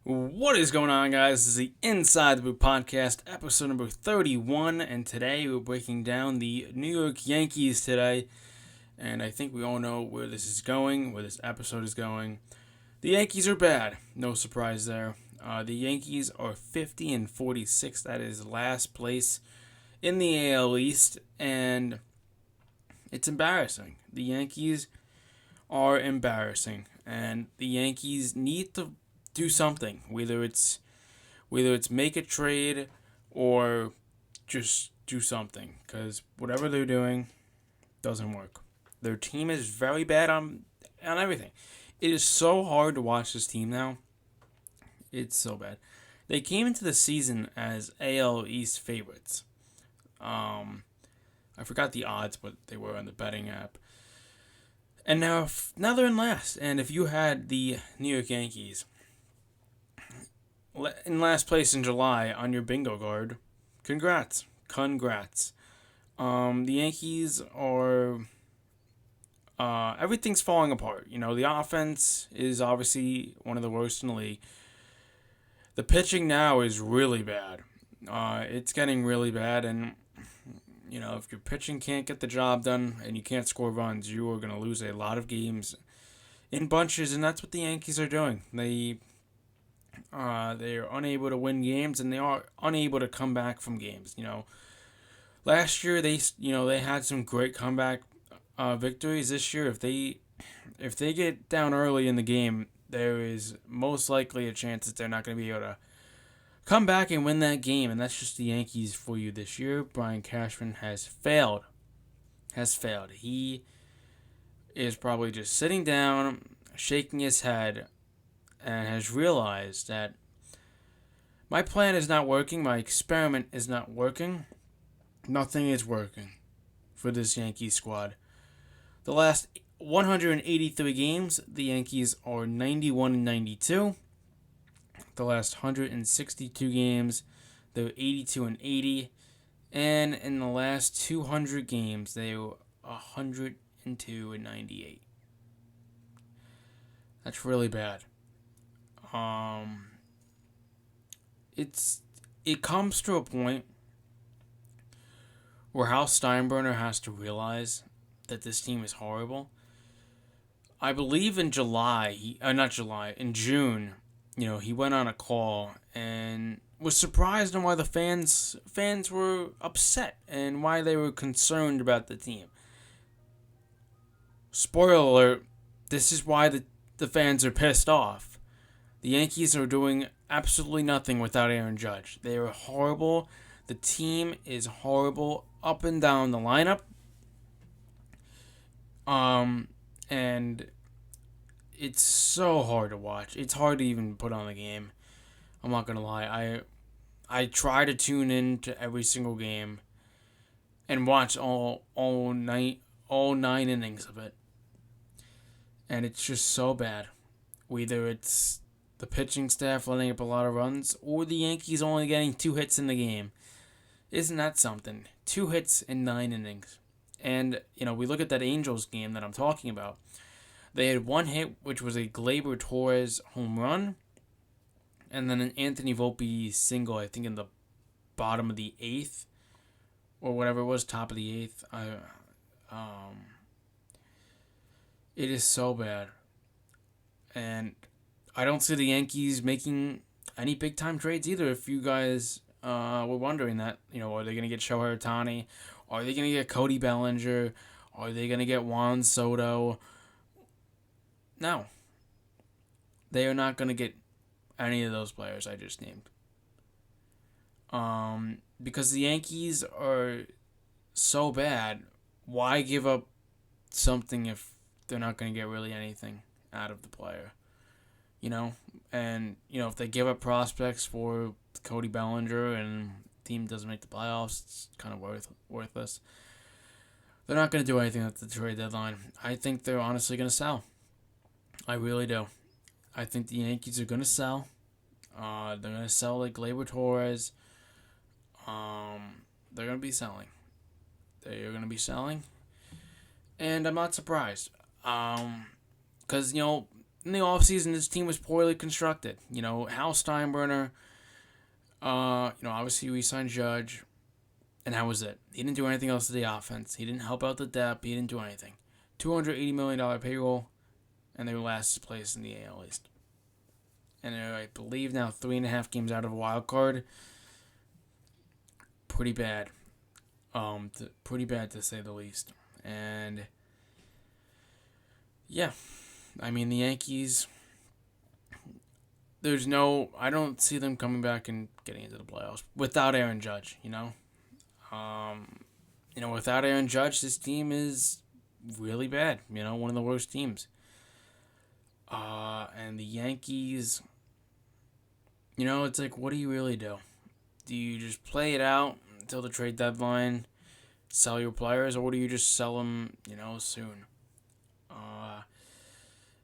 What is going on, guys? This is the Inside the Boot Podcast, episode number 31, and today we're breaking down the New York Yankees today, and I think we all know where this is going, where this episode is going. The Yankees are bad, no surprise there. The Yankees are 50 and 46, that is last place in the AL East, and it's embarrassing. The Yankees are embarrassing, and the Yankees need to do something, whether it's make a trade or just do something, because whatever they're doing doesn't work. Their team is very bad on everything. It is so hard to watch this team now. It's so bad. They came into the season as AL East favorites. I forgot the odds, but they were on the betting app. And now they're in last. And if you had the New York Yankees in last place in July on your bingo card, congrats. The Yankees are everything's falling apart. You know, the offense is obviously one of the worst in the league. The pitching now is really bad. It's getting really bad, and you know, if your pitching can't get the job done and you can't score runs, you are going to lose a lot of games in bunches, and that's what the Yankees are doing. They are unable to win games, and they are unable to come back from games. You know, last year they had some great comeback victories. This year, if they get down early in the game, there is most likely a chance that they're not going to be able to come back and win that game, and that's just the Yankees for you this year. Brian Cashman has failed. He is probably just sitting down, shaking his head, and has realized that my plan is not working, my experiment is not working, nothing is working for this Yankees squad. The last 183 games, the Yankees are 91 and 92. The last 162 games, they're 82 and 80. And in the last 200 games, they were 102 and 98. That's really bad. It comes to a point where Hal Steinbrenner has to realize that this team is horrible. I believe in in June, you know, he went on a call and was surprised on why the fans were upset and why they were concerned about the team. Spoiler alert, this is why the fans are pissed off. The Yankees are doing absolutely nothing without Aaron Judge. They are horrible. The team is horrible up and down the lineup. And it's so hard to watch. It's hard to even put on the game. I'm not gonna lie. I try to tune in to every single game and watch all 9 innings of it. And it's just so bad. Whether it's the pitching staff letting up a lot of runs or the Yankees only getting 2 hits in the game. Isn't that something? 2 hits in 9 innings. And, you know, we look at that Angels game that I'm talking about. They had 1 hit, which was a Gleyber Torres home run, and then an Anthony Volpe single, I think in the bottom of the 8th, or whatever it was, top of the 8th. It is so bad. And I don't see the Yankees making any big-time trades either. If you guys were wondering that, you know, are they going to get Shohei Ohtani? Are they going to get Cody Bellinger? Are they going to get Juan Soto? No. They are not going to get any of those players I just named. Because the Yankees are so bad, why give up something if they're not going to get really anything out of the player? You know? And, you know, if they give up prospects for Cody Bellinger and the team doesn't make the playoffs, it's kind of worthless. They're not going to do anything at the trade deadline. I think they're honestly going to sell. I really do. I think the Yankees are going to sell. They're going to sell like Gleyber Torres. They're going to be selling. They are going to be selling. And I'm not surprised. Because, you know, in the offseason, this team was poorly constructed. Hal Steinbrenner, obviously we signed Judge, and that was it. He didn't do anything else to the offense. He didn't help out the depth. He didn't do anything. $280 million payroll, and they were last place in the AL East. And I believe now 3.5 games out of a wild card. Pretty bad. Pretty bad to say the least. And yeah, I mean the Yankees. I don't see them coming back and getting into the playoffs without Aaron Judge. Without Aaron Judge, this team is really bad. One of the worst teams. And the Yankees, it's like, what do you really do? Do you just play it out until the trade deadline, sell your players, or do you just sell them, soon?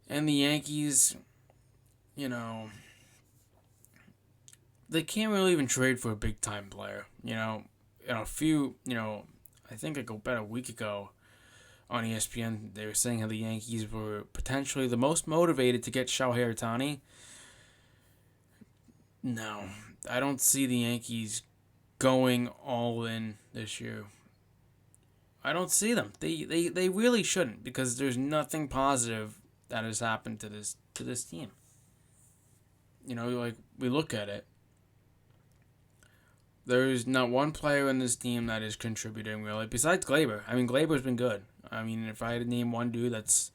And the Yankees, they can't really even trade for a big-time player. I think about a week ago on ESPN, they were saying how the Yankees were potentially the most motivated to get Shohei Ohtani. No, I don't see the Yankees going all in this year. I don't see them. They really shouldn't, because there's nothing positive that has happened to this team. Like, we look at it. There's not one player in this team that is contributing really, besides Glaber. I mean, Glaber's been good. I mean, if I had to name one dude that's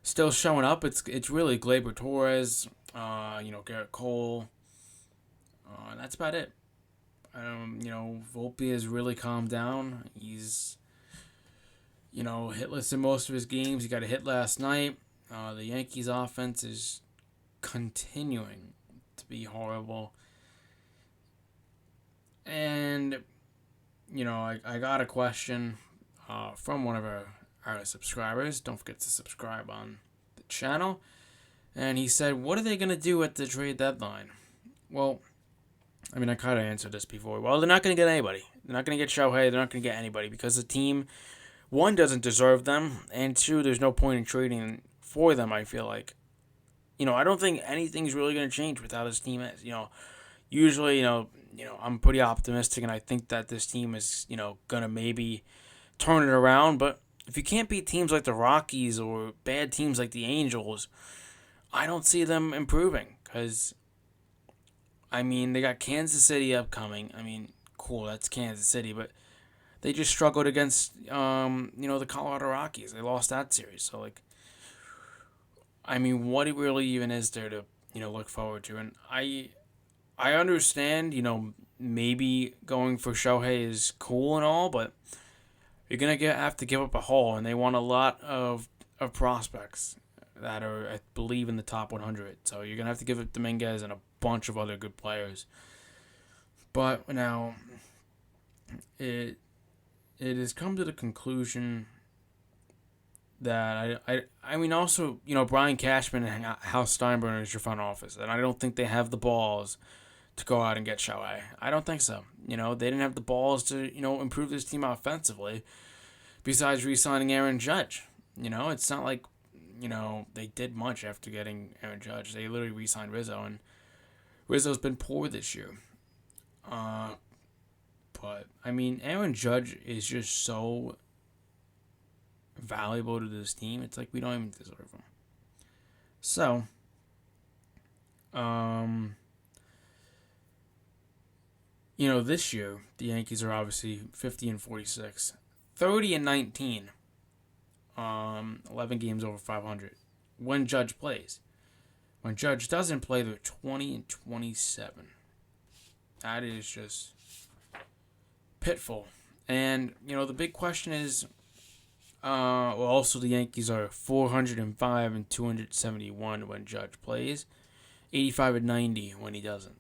still showing up, it's really Glaber Torres, Garrett Cole. That's about it. Volpe has really calmed down. He's, hitless in most of his games. He got a hit last night. The Yankees' offense is continuing to be horrible. And, I got a question from one of our subscribers. Don't forget to subscribe on the channel. And he said, what are they going to do at the trade deadline? Well, I mean, I kind of answered this before. Well, they're not going to get anybody. They're not going to get Shohei. They're not going to get anybody because the team, one, doesn't deserve them, and two, there's no point in trading for them, I feel like. I don't think anything's really going to change with how this team is. Usually, I'm pretty optimistic, and I think that this team is, going to maybe turn it around. But if you can't beat teams like the Rockies or bad teams like the Angels, I don't see them improving. Because, I mean, they got Kansas City upcoming. I mean, cool, that's Kansas City. But they just struggled against, the Colorado Rockies. They lost that series. So, I mean, what it really even is there to, look forward to? And I understand, maybe going for Shohei is cool and all, but you're going to have to give up a haul, and they want a lot of prospects that are, I believe, in the top 100. So you're going to have to give up Dominguez and a bunch of other good players. But now, it has come to the conclusion that I mean, also, Brian Cashman and Hal Steinbrenner is your front office, and I don't think they have the balls to go out and get Shohei. I don't think so. They didn't have the balls to, improve this team offensively besides re-signing Aaron Judge. It's not like, they did much after getting Aaron Judge. They literally re-signed Rizzo, and Rizzo's been poor this year. But, I mean, Aaron Judge is just so valuable to this team. It's like we don't even deserve him. So, this year, the Yankees are obviously 50-46, 30-19, 11 games over 500 when Judge plays. When Judge doesn't play, they're 20-27. That is just pitiful. And, the big question is, also the Yankees are 405-271 when Judge plays, 85-90 when he doesn't.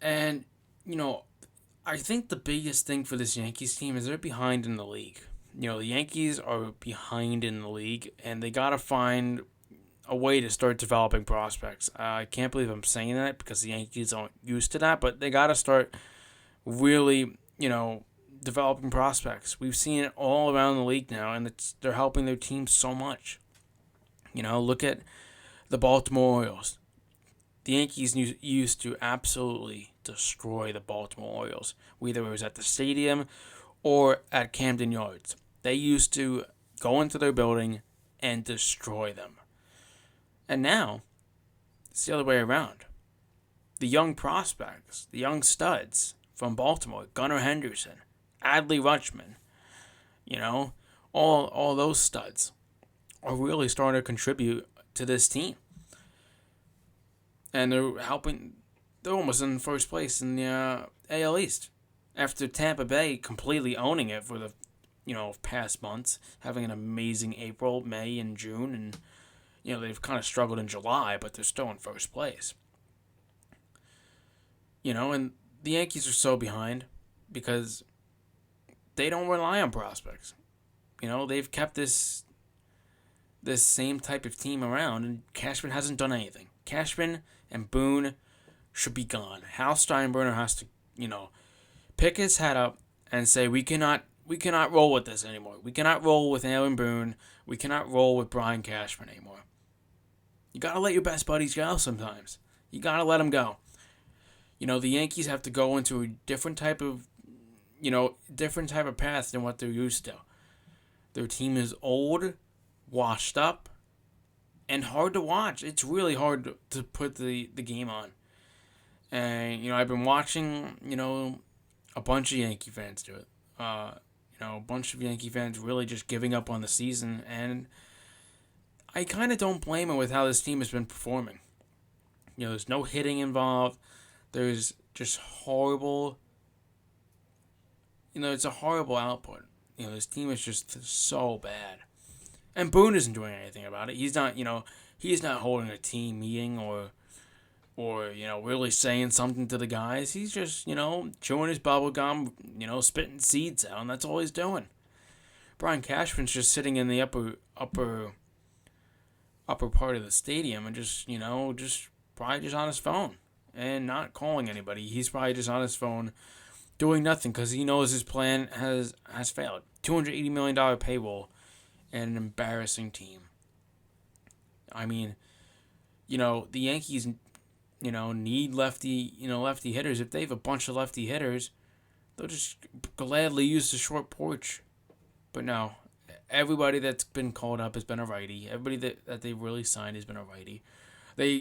And, I think the biggest thing for this Yankees team is they're behind in the league. The Yankees are behind in the league, and they got to find a way to start developing prospects. I can't believe I'm saying that because the Yankees aren't used to that, but they got to start really, developing prospects. We've seen it all around the league now, and they're helping their team so much. Look at the Baltimore Orioles. The Yankees used to absolutely destroy the Baltimore Orioles, whether it was at the stadium or at Camden Yards. They used to go into their building and destroy them. And now, it's the other way around. The young prospects, the young studs from Baltimore, Gunnar Henderson, Adley Rutschman, all those studs are really starting to contribute to this team. And they're almost in first place in the AL East. After Tampa Bay completely owning it for the, past months, having an amazing April, May, and June, and, they've kind of struggled in July, but they're still in first place. And the Yankees are so behind because they don't rely on prospects. They've kept this same type of team around, and Cashman hasn't done anything. Cashman and Boone should be gone. Hal Steinbrenner has to, pick his head up and say, we cannot roll with this anymore. We cannot roll with Aaron Boone. We cannot roll with Brian Cashman anymore. You gotta let your best buddies go sometimes. You gotta let them go. The Yankees have to go into a different type of path than what they're used to. Their team is old, washed up, and hard to watch. It's really hard to put the game on. And, I've been watching, a bunch of Yankee fans do it. A bunch of Yankee fans really just giving up on the season. And I kind of don't blame them with how this team has been performing. There's no hitting involved. There's just horrible... it's a horrible output. This team is just so bad. And Boone isn't doing anything about it. He's not, he's not holding a team meeting or really saying something to the guys. He's just, chewing his bubble gum, spitting seeds out, and that's all he's doing. Brian Cashman's just sitting in the upper part of the stadium and just probably just on his phone and not calling anybody. He's probably just on his phone doing nothing because he knows his plan has failed. $280 million payroll and an embarrassing team. I mean, the Yankees, need lefty hitters. If they have a bunch of lefty hitters, they'll just gladly use the short porch. But no, everybody that's been called up has been a righty. Everybody that they've really signed has been a righty. They,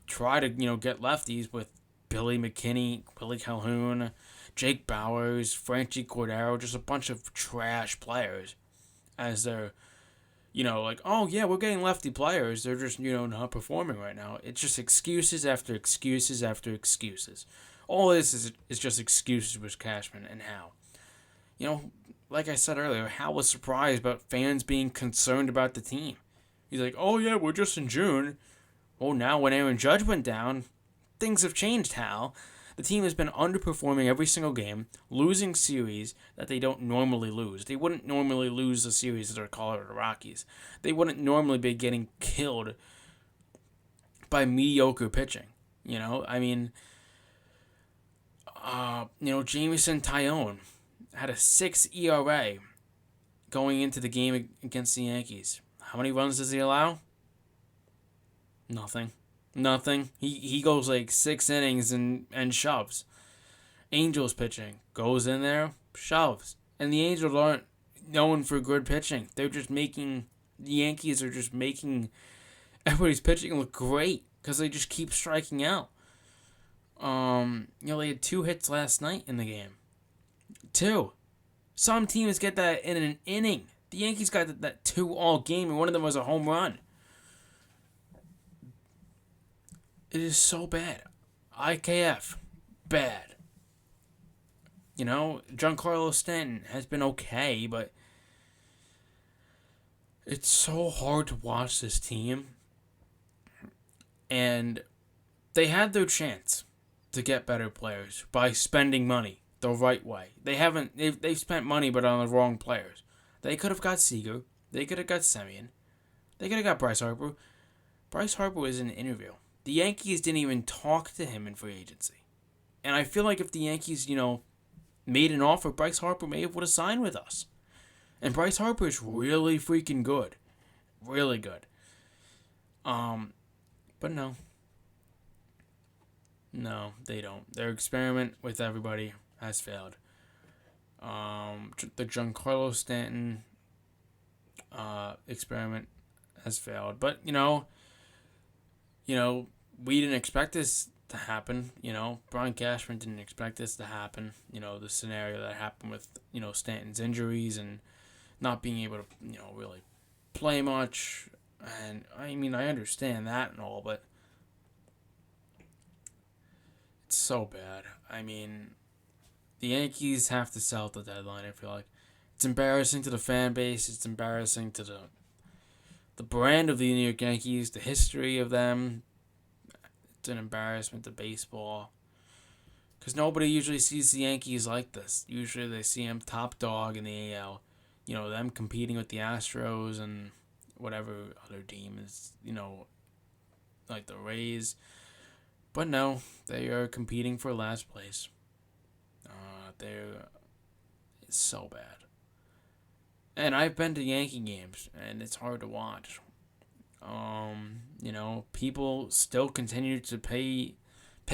try to, get lefties with Billy McKinney, Willie Calhoun, Jake Bowers, Franchi Cordero, just a bunch of trash players as they're, oh yeah, we're getting lefty players. They're just, not performing right now. It's just excuses after excuses after excuses. All this is just excuses with Cashman and Hal. Like I said earlier, Hal was surprised about fans being concerned about the team. He's like, oh yeah, we're just in June. Well, now when Aaron Judge went down, things have changed, Hal. The team has been underperforming every single game, losing series that they don't normally lose. They wouldn't normally lose the series that are Colorado Rockies. They wouldn't normally be getting killed by mediocre pitching. Jamison Tyone had a 6 ERA going into the game against the Yankees. How many runs does he allow? Nothing. He goes like 6 innings and shoves. Angels pitching. Goes in there, shoves. And the Angels aren't known for good pitching. The Yankees are just making everybody's pitching look great because they just keep striking out. They had 2 hits last night in the game. 2. Some teams get that in an inning. The Yankees got that 2 all game, and one of them was a home run. It is so bad. IKF, bad. Giancarlo Stanton has been okay, but it's so hard to watch this team. And they had their chance to get better players by spending money the right way. They've spent money, but on the wrong players. They could have got Seager. They could have got Semien. They could have got Bryce Harper. Bryce Harper was in an interview. The Yankees didn't even talk to him in free agency. And I feel like if the Yankees, made an offer, Bryce Harper may have would have signed with us. And Bryce Harper is really freaking good. Really good. Um, but no, they don't. Their experiment with everybody has failed. The Giancarlo Stanton experiment has failed, but you know, we didn't expect this to happen. Brian Cashman didn't expect this to happen. The scenario that happened with Stanton's injuries and not being able to really play much. And I mean, I understand that and all, but it's so bad. I mean, the Yankees have to sell at the deadline. I feel like it's embarrassing to the fan base. It's embarrassing to the brand of the New York Yankees, the history of them. It's an embarrassment to baseball because nobody usually sees the Yankees like this. Usually they see them top dog in the AL. Them competing with the Astros and whatever other team is, like the Rays. But no, they are competing for last place. It's so bad. And I've been to Yankee games, and it's hard to watch. People still continue to pay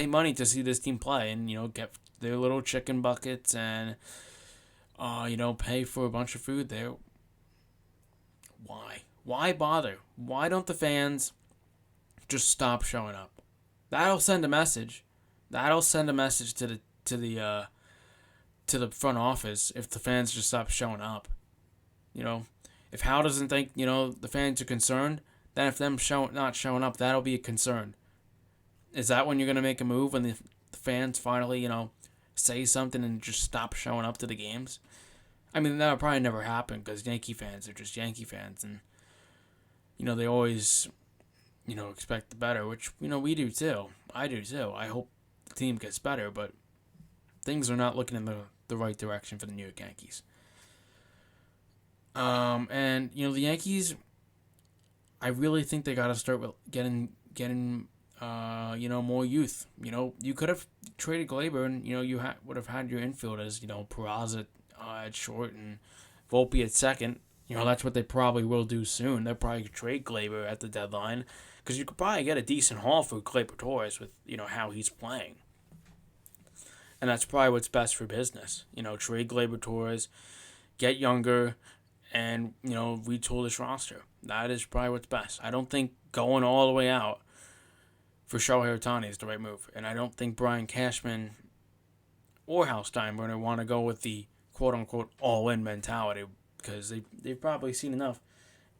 money to see this team play, and get their little chicken buckets and pay for a bunch of food there. Why? Why bother? Why don't the fans just stop showing up? That'll send a message. That'll send a message to the front office if the fans just stop showing up. If Hal doesn't think the fans are concerned, then if them not showing up, that'll be a concern. Is that when you're gonna make a move when the fans finally say something and just stop showing up to the games? I mean, that'll probably never happen because Yankee fans are just Yankee fans, and they always expect the better, which we do too. I do too. I hope the team gets better, but things are not looking in the right direction for the New York Yankees. And the Yankees, I really think they got to start with getting more youth. You could have traded Glaber, and you would have had your infield as Peraza at short and Volpe at second. That's what they probably will do soon. They'll probably trade Glaber at the deadline because you could probably get a decent haul for Gleyber Torres with how he's playing. And that's probably what's best for business. Trade Gleyber Torres, get younger, and retool this roster. That is probably what's best. I don't think going all the way out for Shohei Ohtani is the right move, and I don't think Brian Cashman or Hal Steinbrenner want to go with the quote unquote all-in mentality because they've probably seen enough.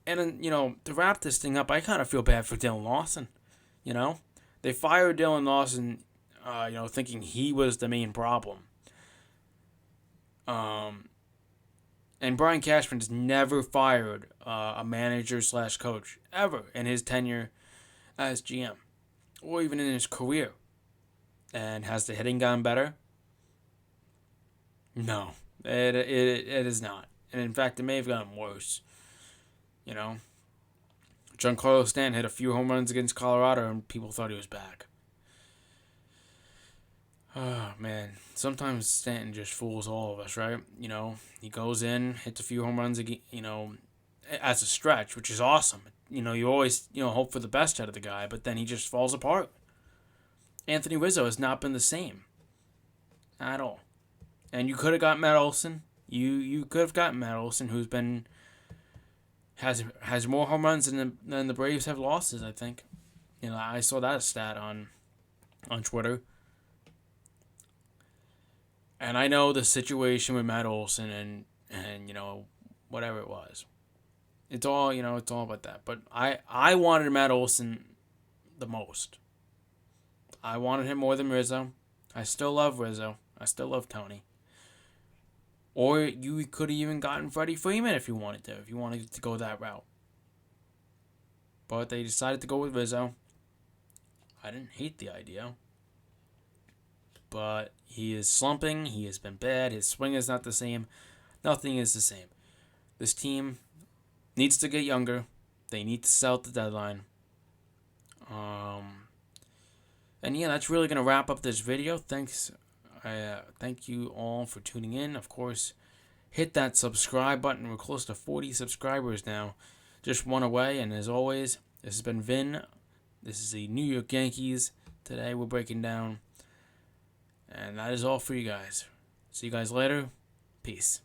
And then to wrap this thing up, I kind of feel bad for Dylan Lawson. They fired Dylan Lawson, thinking he was the main problem. And Brian Cashman has never fired a manager / coach ever in his tenure as GM or even in his career. And has the hitting gotten better? No, it is not. And in fact, it may have gotten worse. Giancarlo Stanton hit a few home runs against Colorado and people thought he was back. Oh, man. Sometimes Stanton just fools all of us, right? He goes in, hits a few home runs, as a stretch, which is awesome. You always, hope for the best out of the guy, but then he just falls apart. Anthony Rizzo has not been the same at all. And you could have got Matt Olson. You could have gotten Matt Olson, who's been has more home runs than the Braves have losses, I think. I saw that stat on Twitter. And I know the situation with Matt Olson and whatever it was. It's all about that. But I wanted Matt Olson the most. I wanted him more than Rizzo. I still love Rizzo. I still love Tony. Or you could have even gotten Freddie Freeman if you wanted to go that route. But they decided to go with Rizzo. I didn't hate the idea. But he is slumping. He has been bad. His swing is not the same. Nothing is the same. This team needs to get younger. They need to sell at the deadline. And yeah, that's really going to wrap up this video. Thanks. Thank you all for tuning in. Of course, hit that subscribe button. We're close to 40 subscribers now. Just one away. And as always, This has been Vin. This is the New York Yankees. Today we're breaking down. And that is all for you guys. See you guys later. Peace.